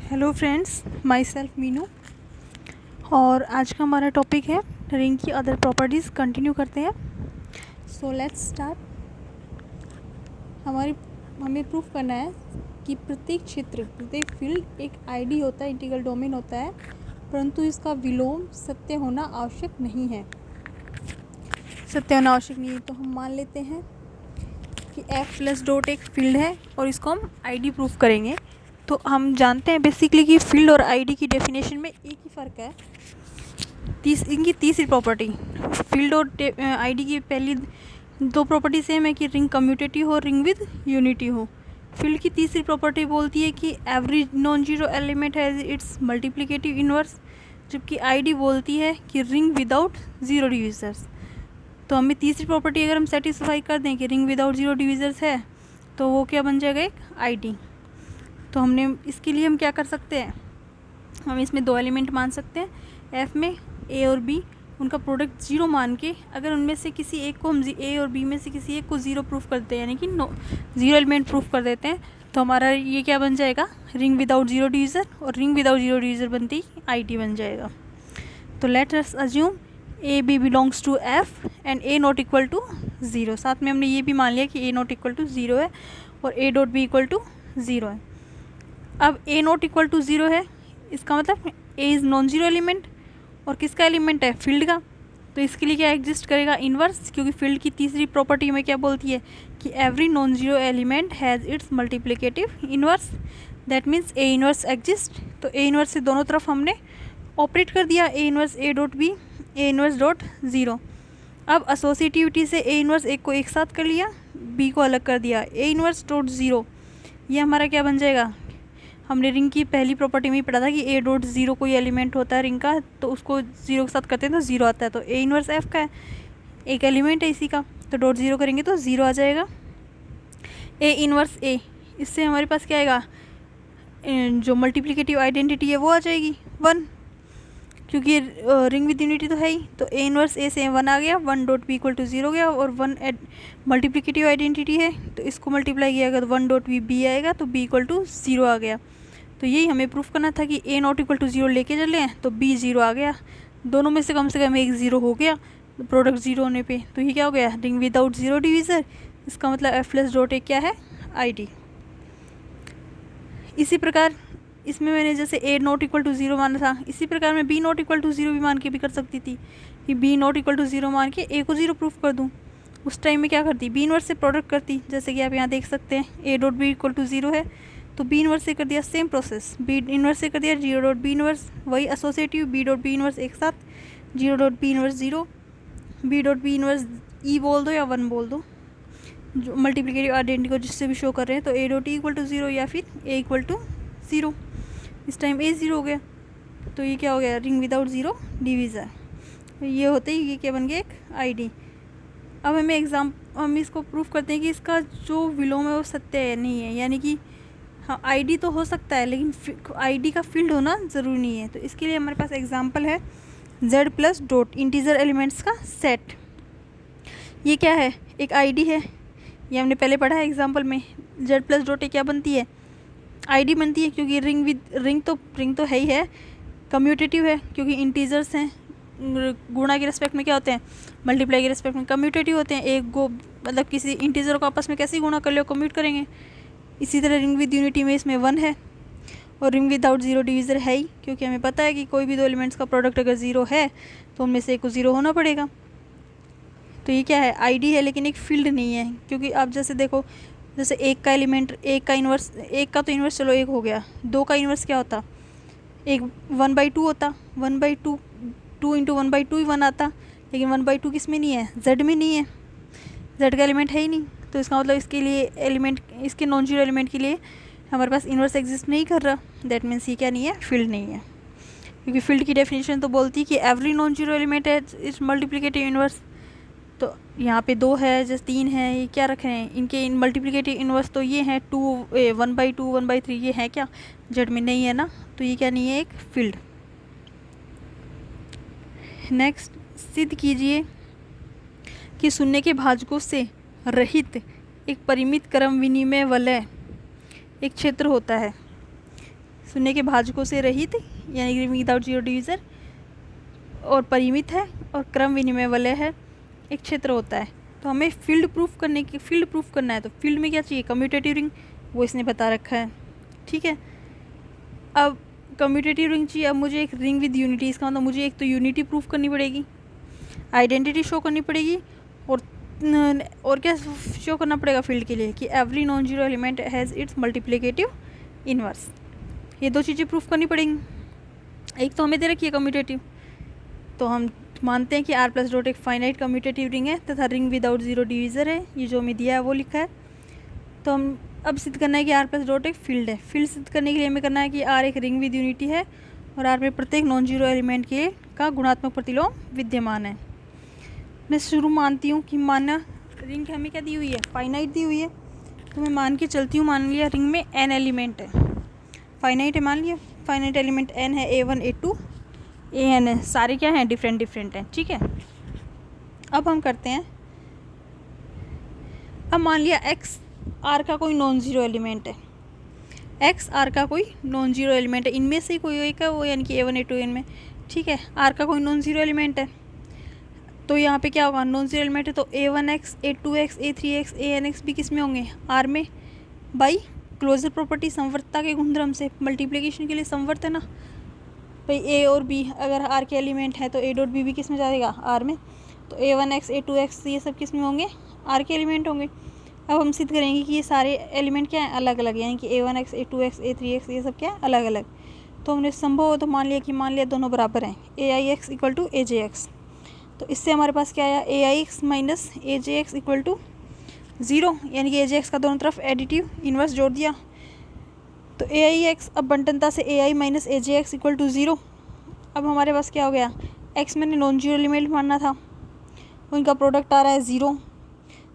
Hello friends, my self Meenu. और आज का हमारा टॉपिक है रिंग की अदर प्रॉपर्टीज़। कंटिन्यू करते हैं। So let's start. हमें प्रूफ करना है कि प्रत्येक क्षेत्र, प्रत्येक फील्ड एक आईडी होता है, इंटीग्रल डोमेन होता है, परंतु इसका विलोम सत्य होना आवश्यक नहीं है। सत्य होना आवश्यक नहीं है। तो हम मान लेते हैं कि एफ प्लस डॉट एक फील्ड है और इसको हम आईडी प्रूफ करेंगे। तो हम जानते हैं बेसिकली कि फील्ड और आईडी की डेफिनेशन में एक ही फ़र्क है। इनकी तीसरी प्रॉपर्टी, फील्ड और आईडी की पहली दो प्रॉपर्टी सेम है कि रिंग कम्यूटेटिव हो, रिंग विद यूनिटी हो। फील्ड की तीसरी प्रॉपर्टी बोलती है कि every non zero element has its multiplicative inverse, जबकि आईडी बोलती है कि रिंग विदाउट ज़ीरो डिविजर्स। तो हमें तीसरी प्रॉपर्टी अगर हम सेटिस्फाई कर दें कि रिंग विदाउट ज़ीरो डिविजर्स है, तो वो क्या बन जाएगा, एक आईडी। तो हमने इसके लिए हम क्या कर सकते हैं, हम इसमें दो एलिमेंट मान सकते हैं। एफ में ए और बी, उनका प्रोडक्ट ज़ीरो मान के अगर उनमें से किसी एक को हम ए और बी में से किसी एक को ज़ीरो प्रूफ करते हैं, यानी कि ज़ीरो एलिमेंट प्रूफ कर देते हैं, तो हमारा ये क्या बन जाएगा, रिंग विदाउट ज़ीरो डिविज़र। और रिंग विदाउट ज़ीरो डिविज़र बनती आईडी बन जाएगा। तो let us assume a b belongs to F and a not equal to zero. साथ में हमने ये भी मान लिया कि a not equal to zero है और a dot b equal to zero है। अब a not equal to zero है, इसका मतलब a is non zero element, और किसका एलिमेंट है, फील्ड का। तो इसके लिए क्या एग्जिस्ट करेगा, इन्वर्स, क्योंकि फील्ड की तीसरी प्रॉपर्टी में क्या बोलती है कि every non zero element has its multiplicative inverse, that means A inverse exist. तो ए इन्वर्स से दोनों तरफ हमने ऑपरेट कर दिया, A inverse A dot B, A inverse dot zero. अब एसोसिएटिविटी से ए इन्वर्स एक को एक साथ कर लिया, बी को अलग कर दिया, ए इन्वर्स डॉट ज़ीरो। ये हमारा क्या बन जाएगा, हमने रिंग की पहली प्रॉपर्टी में ही पढ़ा था कि ए डॉट ज़ीरो कोई एलिमेंट होता है रिंग का, तो उसको ज़ीरो के साथ करते हैं तो ज़ीरो आता है। तो ए इन्वर्स एफ का है, एक एलिमेंट है इसी का, तो डॉट ज़ीरो करेंगे तो ज़ीरो आ जाएगा। ए इन्वर्स ए, इससे हमारे पास क्या आएगा, जो मल्टीप्लिकेटिव आइडेंटिटी है वो आ जाएगी 1, क्योंकि रिंग विद यूनिटी तो है ही। तो ए इन्वर्स ए से 1 आ गया, 1 dot b equal to zero गया, और 1 मल्टीप्लिकेटिव आइडेंटिटी है तो इसको मल्टीप्लाई किया गया तो 1 डॉट बी आएगा, तो बी इक्वल टू ज़ीरो आ गया। तो यही हमें प्रूफ करना था कि a not equal to zero लेके चले हैं तो बी ज़ीरो आ गया, दोनों में से कम एक ज़ीरो हो गया प्रोडक्ट ज़ीरो होने पे। तो ये क्या हो गया, रिंग विदाउट ज़ीरो डिविज़र। इसका मतलब एफ प्लस डॉट ए क्या है, आईडी। इसी प्रकार इसमें मैंने जैसे a not equal to zero माना था, इसी प्रकार मैं b not equal to zero भी मान के भी कर सकती थी कि b not equal to zero मान के ए को ज़ीरो प्रूफ कर दूँ। उस टाइम में क्या करती, बी इनवर्स से प्रोडक्ट करती, जैसे कि आप यहाँ देख सकते हैं a dot b equal to zero है, तो बी इनवर्स से कर दिया सेम प्रोसेस, बी इनवर्स से कर दिया जीरो डॉट बी इनवर्स, वही associative b dot b inverse एक साथ, zero dot b inverse zero, b dot b inverse e बोल दो या 1 बोल दो, जो मल्टीप्लिकेटिव आइडेंटिटी को जिससे भी शो कर रहे हैं। तो a dot e equal to zero या फिर ए इक्वल टू ज़ीरो। इस टाइम ए ज़ीरो हो गया, तो ये क्या हो गया, रिंग विदाउट ज़ीरो डिविज़र। ये होते ही ये क्या बन गया, एक आईडी। अब हम इसको प्रूफ करते हैं कि इसका जो विलोम है वो सत्य है नहीं है, यानी कि हाँ आईडी तो हो सकता है लेकिन आईडी का फील्ड होना ज़रूरी नहीं है। तो इसके लिए हमारे पास एग्जांपल है z plus dot integer elements का सेट। ये क्या है, एक आईडी है, ये हमने पहले पढ़ा है एग्जांपल में। z प्लस डॉट क्या बनती है, आईडी बनती है, क्योंकि रिंग तो है ही है, कम्यूटेटिव है क्योंकि इंटीजर्स हैं, गुणा के रिस्पेक्ट में क्या होते हैं, मल्टीप्लाई के रिस्पेक्ट में कम्यूटेटिव होते हैं। एक को मतलब किसी इंटीजर को आपस में कैसे गुणा कर लो, कम्यूट करेंगे। इसी तरह रिंग विद यूनिटी में इसमें 1 है, और रिंग विदाउट ज़ीरो डिविज़र है ही, क्योंकि हमें पता है कि कोई भी दो एलिमेंट्स का प्रोडक्ट अगर ज़ीरो है तो उनमें से एक को ज़ीरो होना पड़ेगा। तो ये क्या है, आईडी है लेकिन एक फील्ड नहीं है, क्योंकि आप जैसे देखो, जैसे एक का एलिमेंट, एक का इन्वर्स, एक का तो इन्वर्स चलो एक हो गया, दो का इन्वर्स क्या होता, एक 1/2 होता, 1/2, 2 इंटू 1/2 ही 1 आता, लेकिन 1/2 किस में नहीं है, जेड में नहीं है, जेड का एलिमेंट है ही नहीं। तो इसका मतलब इसके लिए एलिमेंट, इसके नॉन जीरो एलिमेंट के लिए हमारे पास इन्वर्स एग्जिस्ट नहीं कर रहा, दैट मीन्स ये क्या नहीं है, फील्ड नहीं है। क्योंकि फील्ड की डेफिनेशन तो बोलती है कि एवरी नॉन जीरो एलिमेंट है इज मल्टीप्लिकेटिव इन्वर्स। तो यहाँ पे 2 है, जैसे 3 है, ये क्या रख रहे हैं, इनके इन मल्टीप्लिकेटिव इन्वर्स तो ये हैं 1/2, 1/3, ये है क्या, जेड में नहीं है ना, तो ये क्या नहीं है, एक फील्ड। नेक्स्ट, सिद्ध कीजिए कि शून्य के भाजकों से रहित एक परिमित क्रम विनिमय वलय एक क्षेत्र होता है। शून्य के भाजकों से रहित यानी कि विदाउट जीरो डिवीज़र और परिमित है और क्रम विनिमय वाले है एक क्षेत्र होता है। तो हमें फील्ड प्रूफ करना है। तो फील्ड में क्या चाहिए, कम्यूटेटिव रिंग, वो इसने बता रखा है। ठीक है, अब कम्यूटेटिव रिंग चाहिए। अब मुझे एक रिंग विद यूनिटी, इसका मतलब मुझे एक तो यूनिटी प्रूफ करनी पड़ेगी, आइडेंटिटी शो करनी पड़ेगी, और क्या शो करना पड़ेगा फील्ड के लिए कि every non zero element has its multiplicative inverse. ये दो चीज़ें प्रूफ करनी पड़ेंगी। एक तो हमें दे रखी है कम्यूटेटिव, तो हम मानते हैं कि R प्लस डॉट एक फाइनाइट कम्यूटेटिव रिंग है तथा रिंग विदाउट जीरो डिवीज़र है। ये जो हमें दिया है वो लिखा है। तो हम अब सिद्ध करना है कि R प्लस डॉट एक फील्ड है। फील्ड सिद्ध करने के लिए हमें करना है कि R एक रिंग विद यूनिटी है और R में प्रत्येक नॉन जीरो एलिमेंट के का गुणात्मक प्रतिलोम विद्यमान है। मैं शुरू मानती हूँ कि माना रिंग हमें क्या दी हुई है, फाइनाइट दी हुई है। तो मैं मान के चलती हूँ, मान लिया रिंग में n एलिमेंट है, फाइनाइट है, मान लिया फाइनाइट एलिमेंट n है, A1 A2 AN है, सारे क्या हैं, डिफरेंट हैं। ठीक है, अब हम करते हैं, अब मान लिया x R का कोई नॉन जीरो एलिमेंट है, x R का कोई नॉन जीरो एलिमेंट है, इनमें से कोई एक है वो, यानी कि A1 A2 AN में। ठीक है, R का कोई नॉन जीरो एलिमेंट है, तो यहाँ पे क्या होगा, नॉन जीरो एलिमेंट है तो A1x A2x A3x ANx भी किस में होंगे, R में, बाई क्लोजर प्रॉपर्टी, संवर्तता के गुणधर्म से। मल्टीप्लिकेशन के लिए संवर्त है ना भाई, A और B अगर R के एलिमेंट है तो A डॉट B भी किस में जाएगा, R में। तो A1x A2x ये सब किस में होंगे, R के एलिमेंट होंगे। अब हम सिद्ध करेंगे कि ये सारे एलिमेंट क्या हैं, अलग अलग, यानी कि A1x A2x A3x ये सब क्या है, अलग अलग। तो हमने संभव हो तो मान लिया दोनों बराबर हैं, AIX इक्वल टू AJX। तो इससे हमारे पास क्या आया, AIX minus AJX equal to 0, यानी कि AJX का दोनों तरफ एडिटिव इन्वर्स जोड़ दिया। तो AIX अब बंटनता से AI minus AJX equal to 0। अब हमारे पास क्या हो गया, X मैंने नॉन जीरो एलिमेंट मानना था, उनका प्रोडक्ट आ रहा है 0।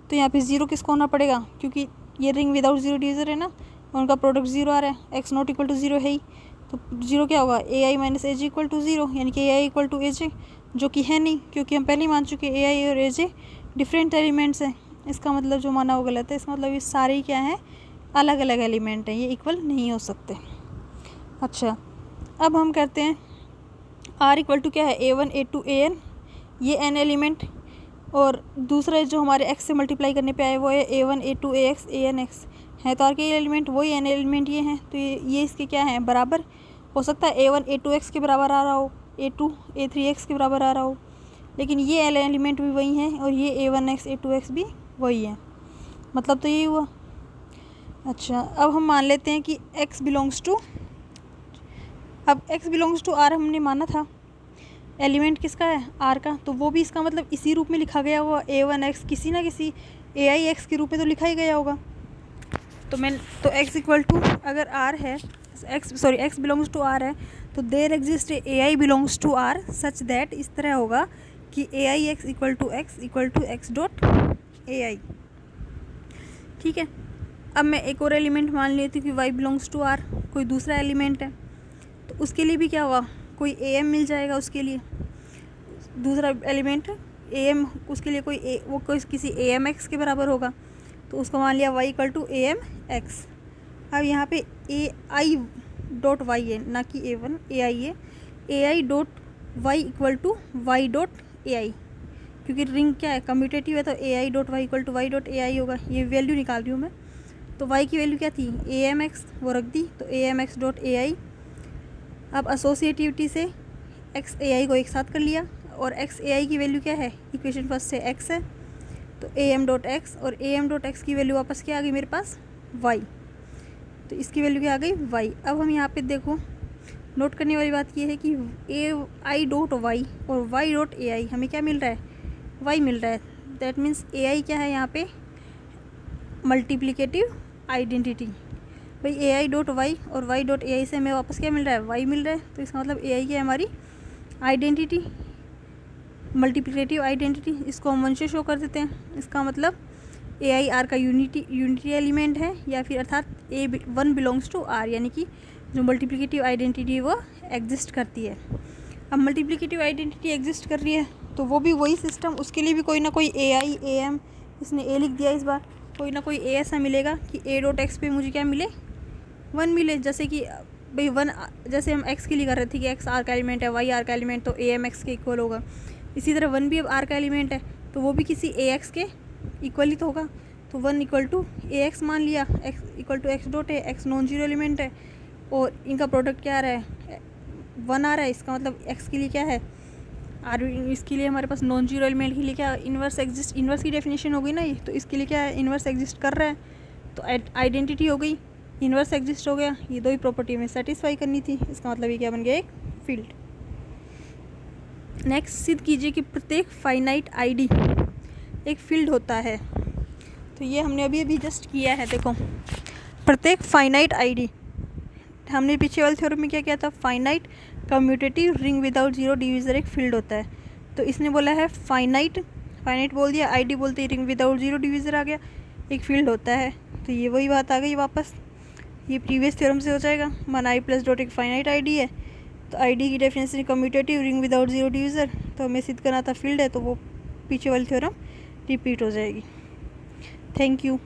तो यहाँ पे 0 किसको होना पड़ेगा, क्योंकि ये रिंग विदाउट जीरो डिवीज़र है ना, उनका प्रोडक्ट 0 आ रहा है, X नॉट इक्वल टू 0 है ही। तो 0 क्या होगा, AI minus AJ equal to 0, यानी कि AI इक्वल टू AJ, जो कि है नहीं, क्योंकि हम पहले ही मान चुके AI और AJ डिफरेंट एलिमेंट्स हैं। इसका मतलब जो माना वो गलत है, इसका मतलब ये सारे ही क्या हैं, अलग अलग एलिमेंट हैं, ये इक्वल नहीं हो सकते। अच्छा, अब हम करते हैं R इक्वल टू क्या है, A1 A2 AN, ये n एलिमेंट, और दूसरा जो हमारे x से मल्टीप्लाई करने पे आए वो है A1 A2 AX ANX है। तो R के एलिमेंट वही n एलिमेंट ये हैं, तो ये इसके क्या हैं, बराबर। हो सकता है A1 A2x के बराबर आ रहा हो, A2 A3x के बराबर आ रहा हो, लेकिन ये एलिमेंट भी वही हैं और ये A1x A2x भी वही है, मतलब तो यही हुआ। अच्छा, अब हम मान लेते हैं कि x बिलोंग्स टू, अब x बिलोंग्स टू R हमने माना था, एलिमेंट किसका है, R का, तो वो भी इसका मतलब इसी रूप में लिखा गया होगा, A1x किसी ना किसी AIX के रूप में तो लिखा ही गया होगा। तो x इक्वल टू अगर R है, x बिलोंग्स टू R है, तो there exist AI belongs to R such that, इस तरह होगा कि AIX equal to x dot AI। ठीक है, अब मैं एक और एलिमेंट मान लेती हूँ कि y बिलोंग्स टू R, कोई दूसरा एलिमेंट है, तो उसके लिए भी क्या होगा, कोई AM मिल जाएगा, उसके लिए दूसरा एलिमेंट AM, उसके लिए वो कोई किसी AMX के बराबर होगा, तो उसको मान लिया y इक्वल टू AMX। अब यहाँ पे AI डॉट y है, ना कि A1 AI है, AI dot y equal to y dot AI, क्योंकि रिंग क्या है, कम्यूटेटिव है, तो AI dot y equal to y dot AI होगा। ये वैल्यू निकाल रही हूँ मैं, तो y की वैल्यू क्या थी, AMX, वो रख दी, तो AMX डॉट AI। अब एसोसिएटिविटी से x AI को एक साथ कर लिया, और x AI की वैल्यू क्या है, इक्वेशन फर्स्ट से x है, तो AM डॉट x, और AM डॉट x की वैल्यू वापस क्या आ गई मेरे पास, y, तो इसकी वैल्यू क्या आ गई, y। अब हम यहाँ पे देखो, नोट करने वाली बात ये है कि AI डॉट y और y डॉट AI हमें क्या मिल रहा है, y मिल रहा है। दैट मीन्स AI क्या है यहाँ पे, मल्टीप्लिकेटिव आइडेंटिटी। भाई AI डॉट y और y डॉट AI से हमें वापस क्या मिल रहा है, y मिल रहा है, तो इसका मतलब AI क्या है, हमारी आइडेंटिटी, मल्टीप्लिकेटिव आइडेंटिटी। इसको हम 1 से शो कर देते हैं, इसका मतलब AI R का यूनिटी एलिमेंट है, या फिर अर्थात A1 बिलोंग्स टू R, यानी कि जो मल्टीप्लिकेटिव आइडेंटिटी वो एग्जिस्ट करती है। अब मल्टीप्लिकेटिव आइडेंटिटी एग्जिस्ट कर रही है, तो वो भी वही सिस्टम, उसके लिए भी कोई ना कोई AI AM, इसने A लिख दिया इस बार, कोई ना कोई A ऐसा मिलेगा कि A डॉट x पे मुझे क्या मिले, 1 मिले। जैसे कि भाई वन, जैसे हम एक्स के लिए कर रहे थे कि एक्स आर का एलिमेंट है, वाई आर का एलिमेंट, तो ए एम एक्स के इक्वल होगा। इसी तरह वन भी अब आर का एलिमेंट है तो वो भी किसी ए एक्स के इक्वल ही तो होगा। तो one equal to a x मान लिया, x equal to x dot है, एक्स नॉन जीरो एलिमेंट है और इनका प्रोडक्ट क्या आ रहा है, वन आ रहा है। इसका मतलब एक्स के लिए क्या है, आर, इसके लिए हमारे पास नॉन जीरो एलिमेंट के लिए क्या इन्वर्स एग्जिस्ट, इन्वर्स की डेफिनेशन हो गई ना ये, तो इसके लिए क्या है, इन्वर्स एग्जिस्ट कर रहा है, तो आइडेंटिटी हो गई, इन्वर्स एग्जिस्ट हो गया। ये दो ही प्रॉपर्टी में सेटिस्फाई करनी थी, इसका मतलब ये क्या बन गया, एक फील्ड। नेक्स्ट, सिद्ध कीजिए कि प्रत्येक फाइनाइट आईडी एक फील्ड होता है। तो ये हमने अभी अभी जस्ट किया है, देखो प्रत्येक फाइनाइट आईडी, हमने पीछे वाले थ्योरम में क्या किया था, finite commutative ring without zero divisor एक फील्ड होता है। तो इसने बोला है फाइनाइट, फाइनाइट बोल दिया, आईडी बोलते ही रिंग विदाउट जीरो डिवीज़र आ गया, एक फील्ड होता है। तो ये वही बात आ गई वापस, ये प्रीवियस थ्योरम से हो जाएगा। मान आई प्लस डॉट एक फाइनाइट आईडी है, तो आईडी की definition commutative ring without zero divisor, तो हमें सिद्ध करना था फील्ड है, तो वो पीछे वाली थ्योरम रिपीट हो जाएगी। Thank you.